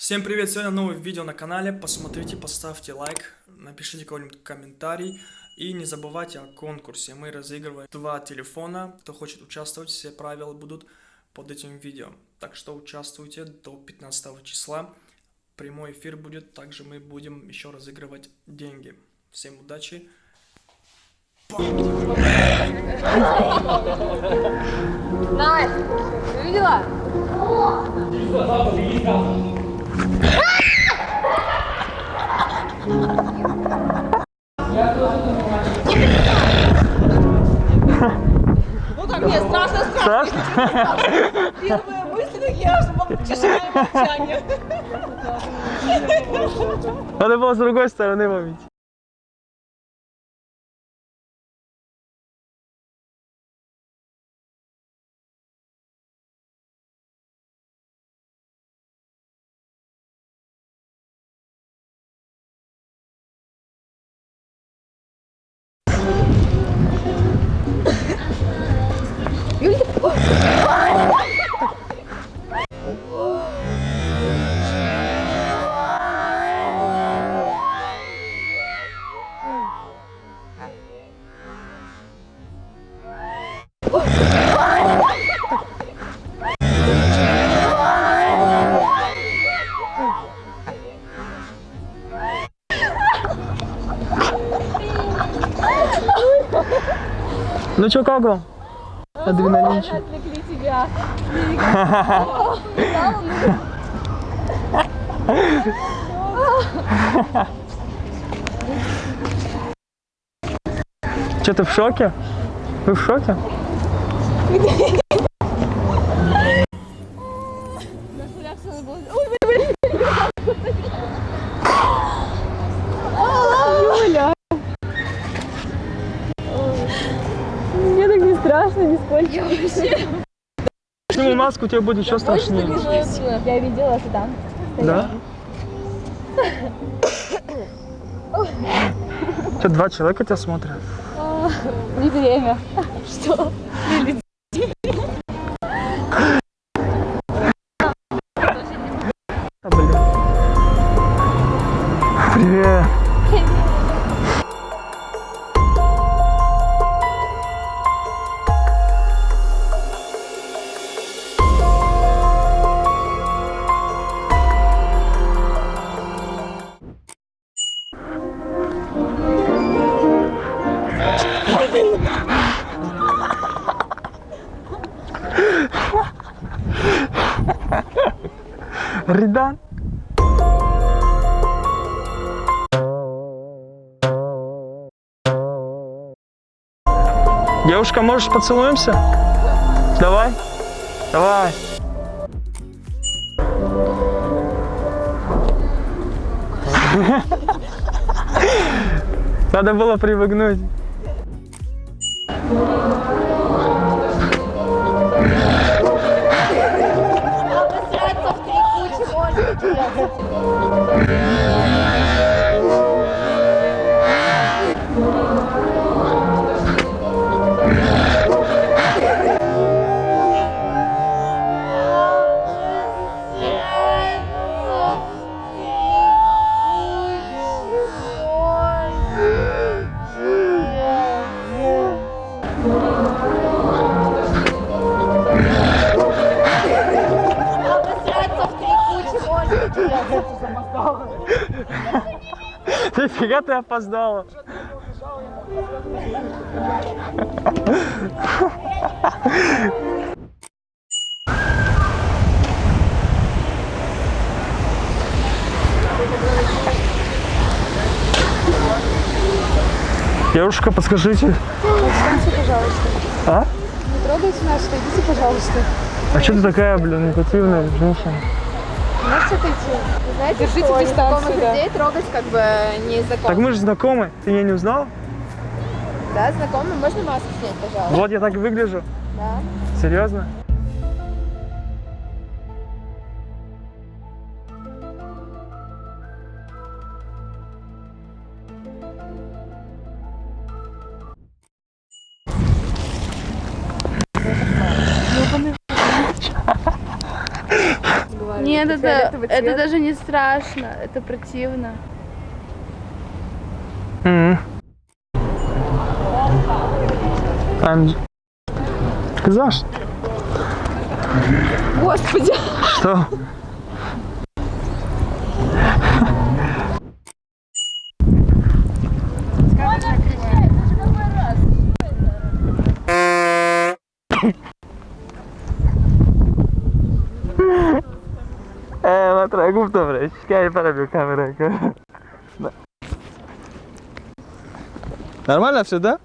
Всем привет! Сегодня новое видео на канале. Посмотрите, поставьте лайк, напишите какой-нибудь комментарий. И не забывайте о конкурсе. Мы разыгрываем 2 телефона. Кто хочет участвовать, все правила будут под этим видео. Так что участвуйте до 15 числа. Прямой эфир будет. Также мы будем еще разыгрывать деньги. Всем удачи! Настя, ты видела? Ну так мне страшно. Первые мысли такие, что тишина и молчание. Надо было с другой стороны ловить. Ну чё, как вам? Адреналинчик. Отвлекли тебя. Чё, ты в шоке? Вы в шоке? Юля! Мне так не страшно, нисколько. Сниму маску, тебе будет еще страшнее. Я видела, что там. Да? Что, 2 человека тебя смотрят? Не время. Что? А, блин. Привет. Ридан. Девушка, можешь поцелуемся? Давай. Давай. Надо было привыкнуть. Обосраться в 3 кучи можно. Обосраться в 3 кучи можно. Нифига ты опоздала. Девушка, подскажите. Останьте, пожалуйста. А? Не трогайте нас, отойдите, пожалуйста. А что ты такая, блин, негативная женщина? Можете отойти? Вы знаете, Держите что дистанцию, незнакомых да. людей трогать как бы незаконно. Так мы же знакомы. Ты меня не узнал? Да, знакомы. Можно маску снять, пожалуйста? Вот я так и выгляжу. Да. Серьезно? Нет, это фиолетовый цвет. даже не страшно, это противно. Сказал, что? Господи. Что? Matra, guftam bre, kaj porobił kamerę. Нормально все, да?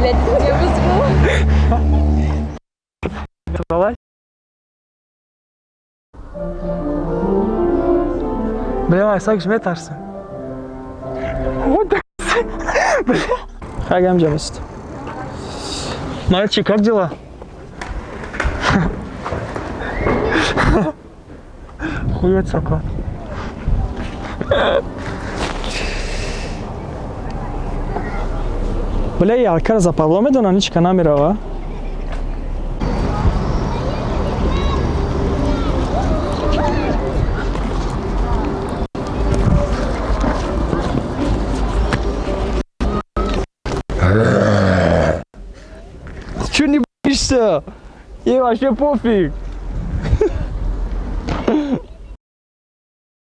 Блядь, я вызову. Давай. Блин, Aysak kime atarsın? Вот так. Хагам Джамист. Мальчик, как дела? Хует сока. Бля, я кар запало ме да наничка намирава. Чё не боишься? Ей вообще пофиг.